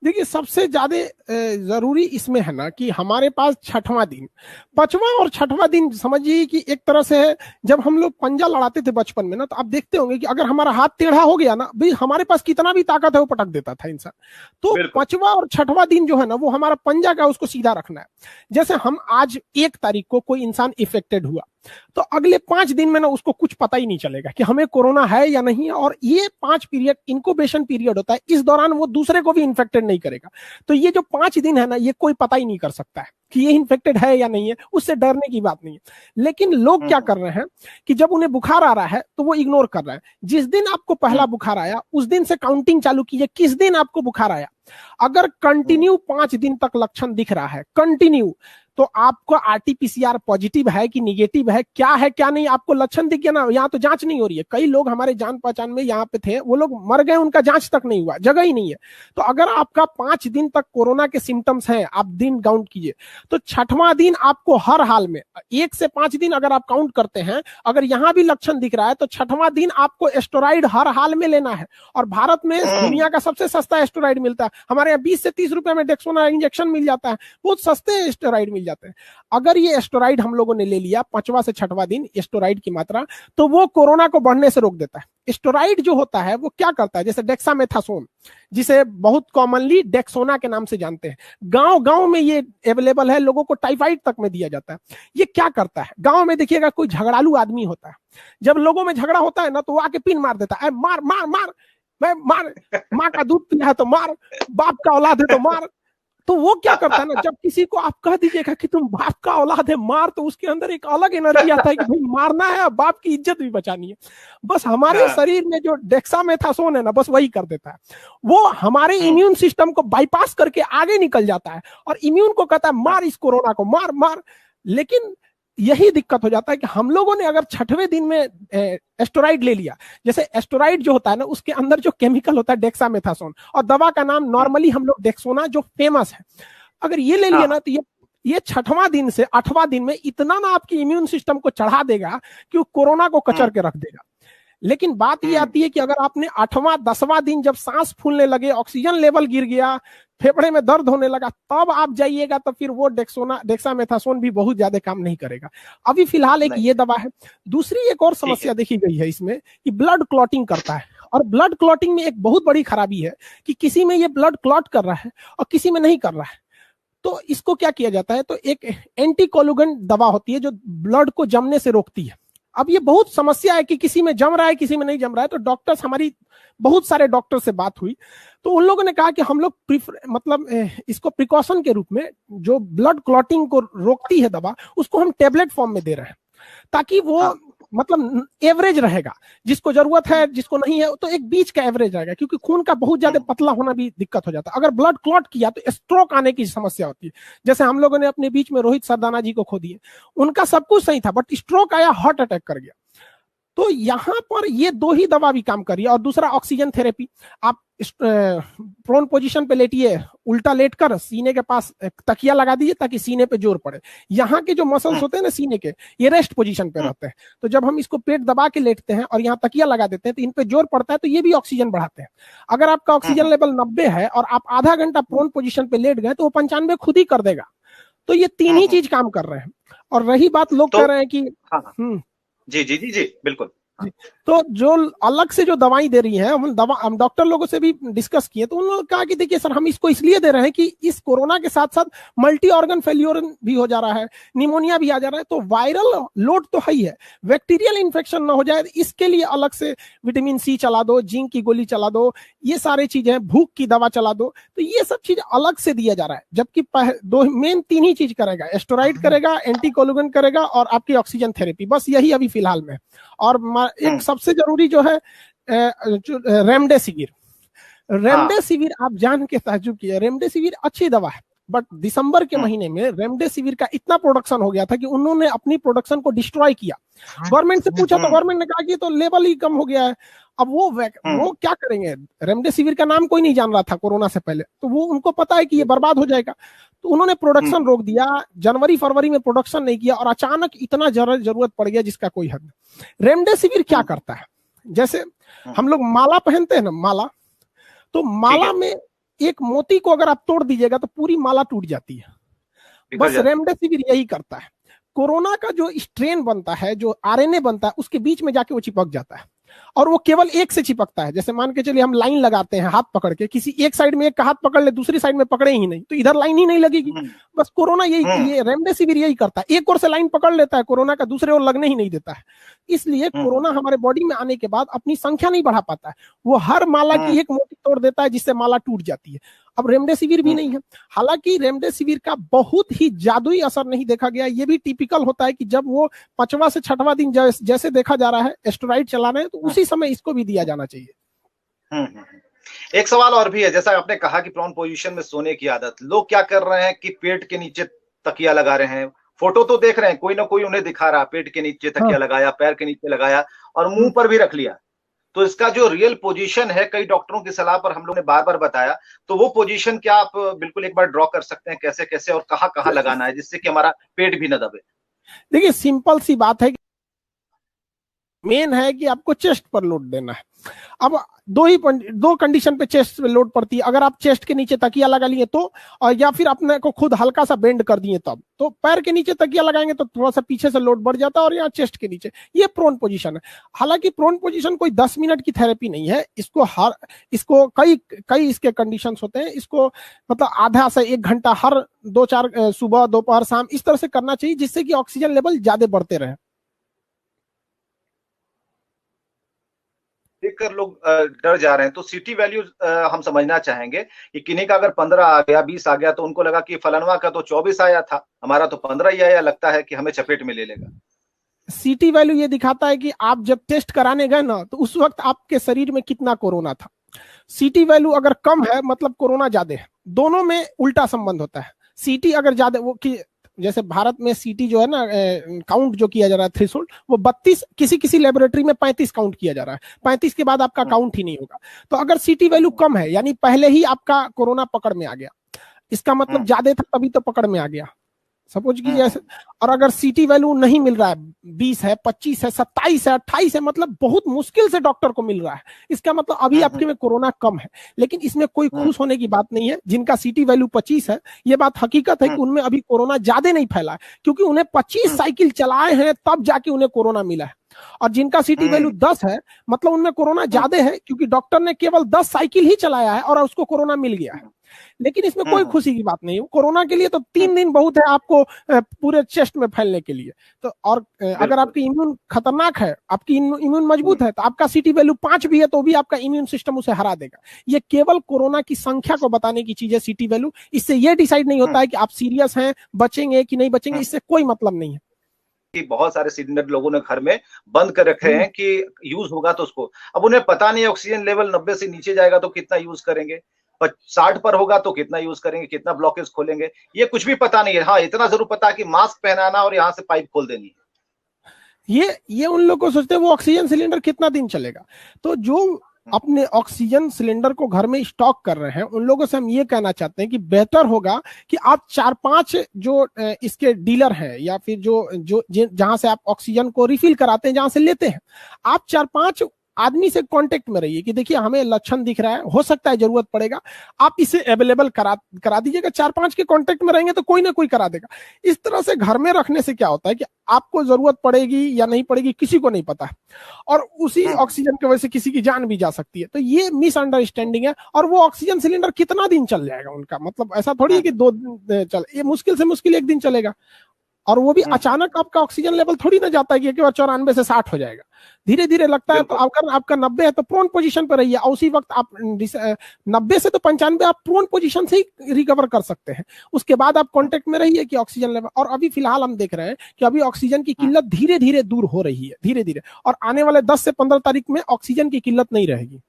देखिए सबसे ज्यादा जरूरी इसमें है ना कि हमारे पास छठवां दिन, पांचवा और छठवां दिन समझिए कि एक तरह से है, जब हम लोग पंजा लड़ाते थे बचपन में ना, तो आप देखते होंगे कि अगर हमारा हाथ टेढ़ा हो गया ना भाई, हमारे पास कितना भी ताकत है वो पटक देता था इंसान। तो बिल्कुल। पांचवा और छठवां दिन जो है ना, वो हमारा पंजा का उसको सीधा रखना है। जैसे हम आज 1 तारीख को कोई इंसान इफेक्टेड हुआ, तो अगले 5 दिन में ना उसको कुछ पता ही नहीं चलेगा कि हमें कोरोना है या नहीं है। और ये 5 पीरियड इनक्यूबेशन पीरियड होता है, इस दौरान वो दूसरे को भी इन्फेक्टेड नहीं करेगा। तो ये जो 5 दिन है ना, ये कोई पता ही नहीं कर सकता है कि ये इन्फेक्टेड है या नहीं है, उससे डरने की बात नहीं है। लेकिन लोग क्या कर रहे हैं कि जब उन्हें बुखार आ रहा है तो वो इग्नोर कर रहे हैं। जिस दिन आपको पहला बुखार आया उस दिन से काउंटिंग चालू कीजिए, किस दिन आपको बुखार आया। अगर कंटिन्यू 5 दिन तक लक्षण दिख रहा है कंटिन्यू, तो आपको आरटीपीसीआर पॉजिटिव है कि निगेटिव है, क्या है क्या नहीं, आपको लक्षण दिख गया ना, यहाँ तो जांच नहीं हो रही है। कई लोग हमारे जान पहचान में यहाँ पे थे, वो लोग मर गए, उनका जांच तक नहीं हुआ, जगह ही नहीं है। तो अगर आपका 5 दिन तक कोरोना के सिम्टम्स हैं, आप दिन काउंट कीजिए, तो छठवां दिन आपको हर हाल में 1 से 5 दिन अगर आप काउंट करते हैं, अगर यहाँ भी लक्षण दिख रहा है तो छठवां दिन आपको एस्टेरॉइड हर हाल में लेना है। और भारत में दुनिया का सबसे सस्ता एस्टेरॉइड मिलता है, हमारे यहाँ 20 से 30 रुपए में डेक्सोना इंजेक्शन मिल जाता है, बहुत सस्ते एस्टेरॉइड मिल जाते हैं। अगर ये एस्टेरॉइड हम लोगों ने ले लिया 5वां से 6वां दिन एस्टेरॉइड की मात्रा, तो वो कोरोना को बढ़ने से रोक देता है। एस्टेरॉइड जो होता है वो क्या करता है, जैसे डेक्सामेथासोन, जिसे बहुत कॉमनली डेक्सोना के नाम से जानते हैं, गांव गांव में ये अवेलेबल है, लोगों को टाइफाइड तक में दिया जाता है। ये क्या करता है, गांव में देखिएगा कोई झगड़ालू आदमी होता है, जब लोगों में झगड़ा होता है ना, तो वो आके पिन मार देता है, मार मार मार, मैं मार, माँ का दूध पिया है तो मार, बाप का औलाद है तो मार। तो वो क्या करता है ना, जब किसी को आप कह दीजिएगा कि तुम बाप का औलाद है मार, तो उसके अंदर एक अलग एनर्जी आता है कि भाई मारना है, बाप की इज्जत भी बचानी है। बस हमारे शरीर में जो डेक्सामेथासोन है ना, बस वही कर देता है। वो हमारे इम्यून सिस्टम को बाईपास करके आगे निकल जाता है और इम्यून को कहता है मार इस कोरोना को, मार मार। लेकिन यही दिक्कत हो जाता है कि हम लोगों ने अगर 6वें दिन में एस्टेरॉइड ले लिया, जैसे एस्टेरॉइड जो होता है ना, उसके अंदर जो केमिकल होता है डेक्सामेथासोन, और दवा का नाम नॉर्मली हम लोग डेक्सोना, जो फेमस है, अगर ये ले लिया ना, तो ये 6वां दिन से 8वां दिन में इतना ना आपकी इम्यून सिस्टम को चढ़ा देगा कि वो कोरोना को कचर के रख देगा। लेकिन बात ये आती है कि अगर आपने 8वां 10वां दिन जब सांस फूलने लगे, ऑक्सीजन लेवल गिर गया, फेफड़े में दर्द होने लगा, तब आप जाइएगा, तो फिर वो डेक्सामेथासोन भी बहुत ज्यादा काम नहीं करेगा। अभी फिलहाल एक ये दवा है। दूसरी एक और समस्या देखी गई है इसमें कि ब्लड क्लॉटिंग करता है, और ब्लड क्लॉटिंग में एक बहुत बड़ी खराबी है कि किसी में ये ब्लड क्लॉट कर रहा है और किसी में नहीं कर रहा है। तो इसको क्या किया जाता है, तो एक एंटीकोलुगेंट दवा होती है जो ब्लड को जमने से रोकती है। अब ये बहुत समस्या है कि किसी में जम रहा है किसी में नहीं जम रहा है। तो डॉक्टर्स, हमारी बहुत सारे डॉक्टर से बात हुई, तो उन लोगों ने कहा कि हम लोग मतलब इसको प्रिकॉशन के रूप में जो ब्लड क्लॉटिंग को रोकती है दवा, उसको हम टेबलेट फॉर्म में दे रहे हैं, ताकि वो मतलब एवरेज रहेगा, जिसको जरूरत है जिसको नहीं है, तो एक बीच का एवरेज रहेगा। क्योंकि खून का बहुत ज्यादा पतला होना भी दिक्कत हो जाता है। अगर ब्लड क्लॉट किया तो स्ट्रोक आने की समस्या होती है। जैसे हम लोगों ने अपने बीच में रोहित सरदाना जी को खो दिए, उनका सब कुछ सही था, बट स्ट्रोक आया, हार्ट अटैक कर गया। तो यहां पर ये 2 ही दवा भी काम कर रही है। और दूसरा ऑक्सीजन थेरेपी, आप प्रोन पोजीशन पे लेटिए, उल्टा लेटकर सीने के पास तकिया लगा दीजिए ताकि सीने पे जोर पड़े। यहाँ के जो मसल्स होते हैं ना सीने के, ये रेस्ट पोजीशन पे रहते हैं। तो जब हम इसको पेट दबा के लेटते हैं और यहाँ तकिया लगा देते हैं, तो इन पे जोर पड़ता है, तो ये भी ऑक्सीजन बढ़ाते हैं। अगर आपका ऑक्सीजन लेवल 90 है और आप आधा घंटा प्रोन पोजीशन पे लेट गए, तो वो 95 खुद ही कर देगा। तो ये 3 ही चीज काम कर रहे हैं। और रही बात, लोग कह रहे हैं कि जी जी जी जी बिल्कुल। तो जो अलग से जो दवाई दे रही है, हम डॉक्टर लोगों से भी डिस्कस किए, तो उन्होंने कहा कि देखिए सर, हम इसको इसलिए दे रहे हैं कि इस कोरोना के साथ साथ मल्टी ऑर्गन फेल्योर भी हो जा रहा है, निमोनिया भी आ जा रहा है। तो वायरल लोड तो है ही है, बैक्टीरियल इन्फेक्शन ना हो जाए, इसके लिए अलग से विटामिन सी चला दो, जिंक की गोली चला दो, ये सारी चीजें, भूख की दवा चला दो। तो ये सब चीज अलग से दिया जा रहा है। जबकि मेन 3 ही चीज करेगा, एस्टेरॉइड करेगा, एंटीकोलुगेंट करेगा और आपकी ऑक्सीजन थेरेपी, बस यही अभी फिलहाल में। और एक सबसे जरूरी जो है रेमडेसिविर। रेमडेसिविर आप जान के ताज्जुब किए, रेमडेसिविर अच्छी दवा है, बट दिसंबर के महीने में रेमडेसिविर का इतना प्रोडक्शन हो गया था कि उन्होंने अपनी प्रोडक्शन को डिस्ट्रॉय किया। गवर्नमेंट से पूछा तो गवर्नमेंट ने कहा कि तो लेवल ही कम हो गया है। अब वो क्या करेंगे, रेमडेसिविर का नाम कोई नहीं जान रहा था कोरोना से पहले, तो वो उनको पता है कि ये बर्बाद हो जाएगा, तो उन्होंने प्रोडक्शन रोक दिया। जनवरी फरवरी में प्रोडक्शन नहीं किया और अचानक इतना जरूरत पड़ गया जिसका कोई हद नहीं। रेमडेसिविर क्या करता है, जैसे हम लोग माला पहनते हैं ना, माला, तो माला में एक मोती को अगर आप तोड़ दीजिएगा तो पूरी माला टूट जाती है। बस रेमडेसिविर यही करता है। कोरोना का जो स्ट्रेन बनता है, जो आरएनए बनता है, उसके बीच में जाके वो चिपक जाता है और वो केवल एक से चिपकता है। जैसे मान के चलिए हम लाइन लगाते हैं हाथ पकड़ के, किसी एक साइड में एक का हाथ पकड़ ले, दूसरी साइड में पकड़े ही नहीं तो इधर लाइन ही नहीं लगेगी। बस कोरोना यही, ये रेमडेसिविर यही करता है, एक ओर से लाइन पकड़ लेता है कोरोना का, दूसरे ओर लगने ही नहीं देता है। इसलिए कोरोना हमारे बॉडी में आने के बाद अपनी संख्या नहीं बढ़ा पाता है, वो हर माला की एक मोती तोड़ देता है जिससे माला टूट जाती है। अब रेमडेसिविर भी नहीं है। हालांकि रेमडेसिविर का बहुत ही जादुई असर नहीं देखा गया। ये भी टिपिकल होता है कि जब वो 5वां से 6वां दिन जैसे देखा जा रहा है एस्टेरॉइड चला रहे हैं, तो उसी समय इसको भी दिया जाना चाहिए। एक सवाल और भी है, जैसा आपने कहा कि प्रोन पोजीशन में सोने की आदत, लोग क्या कर रहे हैं कि पेट के नीचे तकिया लगा रहे हैं। फोटो तो देख रहे हैं, कोई ना कोई उन्हें दिखा रहा, पेट के नीचे तकिया लगाया, पैर के नीचे लगाया और मुंह पर भी रख लिया। तो इसका जो रियल पोजीशन है, कई डॉक्टरों की सलाह पर हम लोग ने बार बार बताया, तो वो पोजीशन क्या आप बिल्कुल एक बार ड्रॉ कर सकते हैं, कैसे कैसे और कहाँ कहाँ लगाना है जिससे कि हमारा पेट भी न दबे? देखिए सिंपल सी बात है, मेन है कि आपको चेस्ट पर लोड देना है। अब दो कंडीशन पे चेस्ट पे लोड पड़ती है, अगर आप चेस्ट के नीचे तकिया लगा लिए तो, और या फिर अपने को खुद हल्का सा बेंड कर दिए तब। तो पैर के नीचे तकिया लगाएंगे तो थोड़ा सा पीछे से लोड बढ़ जाता है, और यहाँ चेस्ट के नीचे, ये प्रोन पोजीशन है। हालांकि प्रोन पोजीशन कोई 10 मिनट की थेरेपी नहीं है, इसको कई इसके कंडीशंस होते हैं। इसको मतलब आधा से 1 घंटा हर 2-4 सुबह दोपहर शाम इस तरह से करना चाहिए, जिससे कि ऑक्सीजन लेवल ज्यादा बढ़ते रहे। देखकर लोग डर जा रहे हैं, तो सीटी वैल्यू हम समझना चाहेंगे कि किन्हीं का अगर 15 आ गया, 20 आ गया, तो उनको लगा कि फलानवा का तो 24 आया था, हमारा तो 15 ही आया, लगता है कि हमें चपेट में ले लेगा। सीटी वैल्यू ये दिखाता है कि आप जब टेस्ट कराने गए ना, तो उस वक्त आपके शरीर में कितना कोरोना था। सीटी वैल्यू अगर कम है मतलब कोरोना ज्यादा है, दोनों में उल्टा संबंध होता है। सीटी अगर ज्यादा, वो कि जैसे भारत में सीटी जो है ना, काउंट जो किया जा रहा है थ्रेशोल्ड, वो 32, किसी लेबोरेटरी में 35 काउंट किया जा रहा है। 35 के बाद आपका काउंट ही नहीं होगा। तो अगर सीटी वैल्यू कम है, यानी पहले ही आपका कोरोना पकड़ में आ गया, इसका मतलब ज्यादा था तभी तो पकड़ में आ गया, सपोज कीजिए ऐसे। और अगर सीटी वैल्यू नहीं मिल रहा है, 20 है, 25 है, 27 है, 28 है, मतलब बहुत मुश्किल से डॉक्टर को मिल रहा है, इसका मतलब अभी आपके में कोरोना कम है। लेकिन इसमें कोई खुश होने की बात नहीं है। जिनका सीटी वैल्यू 25 है, ये बात हकीकत है कि उनमें अभी कोरोना ज्यादा नहीं फैला है, क्योंकि उन्हें 25 साइकिल चलाए हैं तब जाके उन्हें कोरोना मिला है। और जिनका सीटी वैल्यू 10 है, मतलब उनमें कोरोना ज्यादा है, क्योंकि डॉक्टर ने केवल 10 साइकिल ही चलाया है और उसको कोरोना मिल गया है। लेकिन इसमें कोई खुशी की बात नहीं है। कोरोना के लिए तो 3 दिन बहुत है आपको पूरे चेस्ट में फैलने के लिए। तो और अगर आपकी इम्यून खतरनाक है, आपकी इम्यून मजबूत है, तो आपका सीटी वैल्यू 5 भी है तो भी आपका इम्यून सिस्टम उसे हरा देगा। ये केवल कोरोना की संख्या को बताने की चीज है सीटी वैल्यू। इससे ये डिसाइड नहीं होता है कि आप सीरियस हैं, बचेंगे कि नहीं बचेंगे, इससे कोई मतलब नहीं है। कि बहुत सारे सिलेंडर लोगों ने घर में बंद कर रखे हैं कि यूज होगा तो उसको, अब उन्हें पता नहीं ऑक्सीजन लेवल 90 से नीचे जाएगा तो कितना यूज करेंगे, 60 पर होगा तो कितना यूज करेंगे, कितना ब्लॉकेज खोलेंगे, ये कुछ भी पता नहीं है। हाँ, इतना जरूर पता है कि मास्क पहनाना और यहाँ से पाइप खोल देनी है। ये उन लोग को सोचते हैं वो ऑक्सीजन सिलेंडर कितना दिन चलेगा। तो जो अपने ऑक्सीजन सिलेंडर को घर में स्टॉक कर रहे हैं, उन लोगों से हम ये कहना चाहते हैं कि बेहतर होगा कि आप 4-5 जो इसके डीलर हैं, या फिर जो जहां से आप ऑक्सीजन को रिफिल कराते हैं, जहां से लेते हैं, आप 4-5 आदमी से कांटेक्ट में रहिए कि देखिए हमें लक्षण दिख रहा है, हो सकता है जरूरत पड़ेगा, आप इसे अवेलेबल करा दीजिएगा। 4-5 के कांटेक्ट में रहेंगे तो कोई ना कोई करा देगा। इस तरह से घर में रखने से क्या होता है कि आपको जरूरत पड़ेगी या नहीं पड़ेगी किसी को नहीं पता है, और उसी ऑक्सीजन की वजह से किसी की जान भी जा सकती है। तो ये मिसअंडरस्टैंडिंग है। और वो ऑक्सीजन सिलेंडर कितना दिन चल जाएगा उनका, मतलब ऐसा थोड़ी है कि 2 दिन चल, ये मुश्किल से मुश्किल 1 दिन चलेगा। और वो भी अचानक आपका ऑक्सीजन लेवल थोड़ी ना जाता है कि एक बार 94 से 60 हो जाएगा, धीरे धीरे लगता है। तो अगर आपका 90 है तो प्रोन पोजीशन पर रहिए, उसी वक्त आप 90 से तो 95 आप प्रोन पोजीशन से ही रिकवर कर सकते हैं। उसके बाद आप कांटेक्ट में रहिए कि ऑक्सीजन लेवल। और अभी फिलहाल हम देख रहे हैं कि अभी ऑक्सीजन की किल्लत धीरे धीरे दूर हो रही है, धीरे धीरे, और आने वाले 10 से 15 तारीख में ऑक्सीजन की किल्लत नहीं रहेगी।